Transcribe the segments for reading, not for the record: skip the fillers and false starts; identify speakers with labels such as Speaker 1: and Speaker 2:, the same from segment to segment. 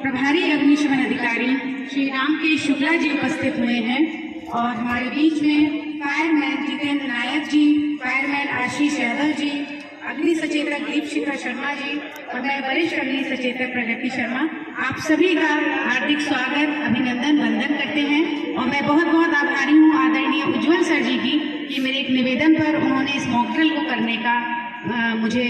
Speaker 1: प्रभारी अग्निशमन अधिकारी श्री रामकेश शुक्ला जी उपस्थित हुए हैं और हमारे बीच में फायरमैन जितेंद्र नायक जी, फायरमैन आशीष यादव जी, अग्नि सचेतक दीपशिखा शर्मा जी और मैं वरिष्ठ अग्नि सचेतक प्रगति शर्मा आप सभी का हार्दिक स्वागत, अभिनंदन, वंदन करते हैं। और मैं बहुत बहुत आभारी हूँ आदरणीय उज्जवल सर जी की कि मेरे एक निवेदन पर उन्होंने इस मॉकड्रिल को करने का मुझे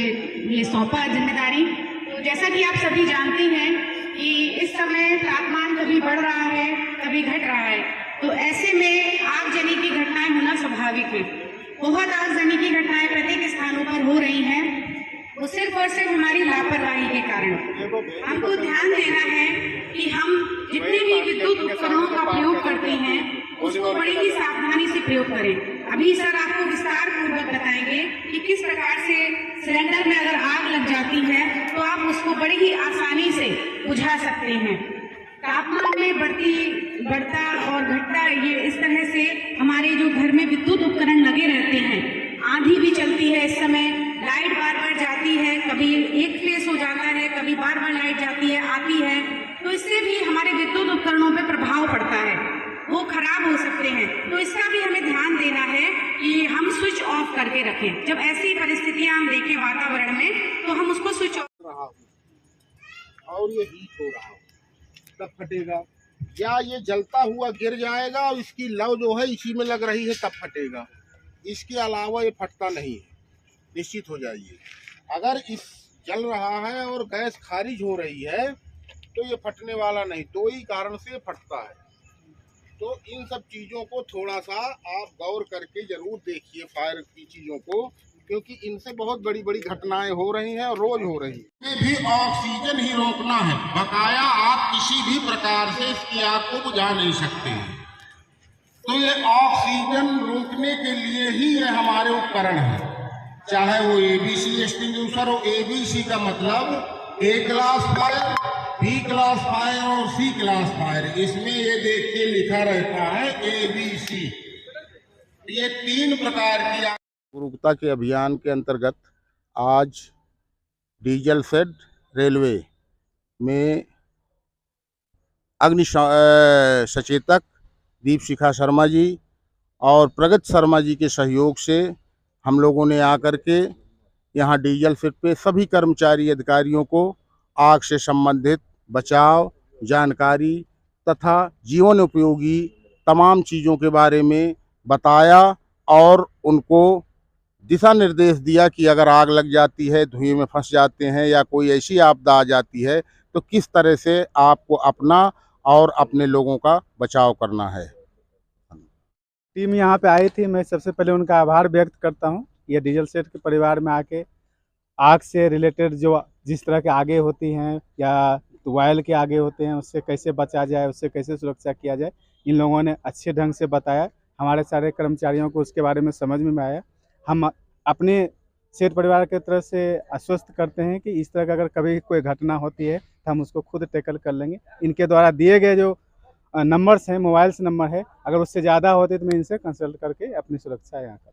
Speaker 1: ये सौंपा जिम्मेदारी। तो जैसा कि आप सभी जानते हैं कि इस समय तापमान कभी बढ़ रहा है कभी घट रहा है, तो ऐसे में आगजनी की घटनाएं होना स्वाभाविक है। बहुत आगजनी की घटनाएं प्रत्येक स्थानों पर हो रही हैं, वो सिर्फ और सिर्फ हमारी लापरवाही के कारण। हमको ध्यान देना है कि हम जितने भी विद्युत उपकरणों का प्रयोग करते हैं उसको बड़ी ही सावधानी से प्रयोग करें। अभी सर आपको विस्तार पूर्वक बताएंगे कि किस प्रकार से सिलेंडर में अगर आग लग जाती है तो आप उसको बड़ी ही आसानी से बुझा सकते हैं। तापमान में बढ़ता और घटता, ये इस तरह से हमारे जो घर में विद्युत उपकरण लगे रहते हैं, आंधी भी चलती है, इस समय लाइट बार बार जाती है, कभी एक फेस हो जाता है, कभी बार बार लाइट जाती है आती है, तो इससे भी हमारे विद्युत उपकरणों पे प्रभाव पड़ता है, वो खराब हो सकते हैं। तो इसका भी हमें ध्यान देना है कि हम स्विच ऑफ करके रखें। जब ऐसी परिस्थितियां हम देखें वातावरण में तो हम उसको स्विच ऑफ
Speaker 2: रहा और ये हीट हो रहा हो तब फटेगा, या ये जलता हुआ गिर जाएगा और इसकी लौ जो है इसी में लग रही है तब फटेगा। इसके अलावा ये फटता नहीं है, निश्चित हो जाइए। अगर इस जल रहा है और गैस खारिज हो रही है तो ये फटने वाला नहीं, दो ही कारण से फटता है। तो इन सब चीज़ों को थोड़ा सा आप गौर करके जरूर देखिए, फायर की चीज़ों को, क्योंकि इनसे बहुत बड़ी बड़ी घटनाएं हो रही हैं और रोज हो रही है। ये भी ऑक्सीजन ही रोकना है, बकाया आप किसी भी प्रकार से इसकी आग को बुझा नहीं सकते हैं। तो ये ऑक्सीजन रोकने के लिए ही ये हमारे उपकरण है, चाहे वो एबीसी एक्सटिंग्विशर हो। एबीसी का मतलब A class fire, B class fire और सी क्लास फायर। इसमें ये देख के लिखा रहता है एबीसी। ये तीन प्रकार की जागरूकता के अभियान के अंतर्गत आज डीजल शेड रेलवे में अग्नि सचेतक दीपशिखा शर्मा जी और प्रगति शर्मा जी के सहयोग से हम लोगों ने आकर के यहाँ डीजल शेड पे सभी कर्मचारी अधिकारियों को आग से संबंधित बचाव जानकारी तथा जीवन उपयोगी तमाम चीज़ों के बारे में बताया और उनको दिशा निर्देश दिया कि अगर आग लग जाती है, धुएं में फंस जाते हैं या कोई ऐसी आपदा आ जाती है तो किस तरह से आपको अपना और अपने लोगों का बचाव करना है।
Speaker 3: टीम यहाँ पे आई थी, मैं सबसे पहले उनका आभार व्यक्त करता हूँ। ये डीजल शेड के परिवार में आके आग से रिलेटेड जो जिस तरह के आगे होती हैं या वायल के आगे होते हैं उससे कैसे बचा जाए, उससे कैसे सुरक्षा किया जाए, इन लोगों ने अच्छे ढंग से बताया। हमारे सारे कर्मचारियों को उसके बारे में समझ में आया। हम अपने शेड परिवार की तरफ से आश्वस्त करते हैं कि इस तरह का अगर कभी कोई घटना होती है तो हम उसको खुद टैकल कर लेंगे। इनके द्वारा दिए गए जो नंबर्स हैं, मोबाइल्स नंबर है, अगर उससे ज़्यादा होते तो मैं इनसे कंसल्ट करके अपनी सुरक्षा यहाँ कर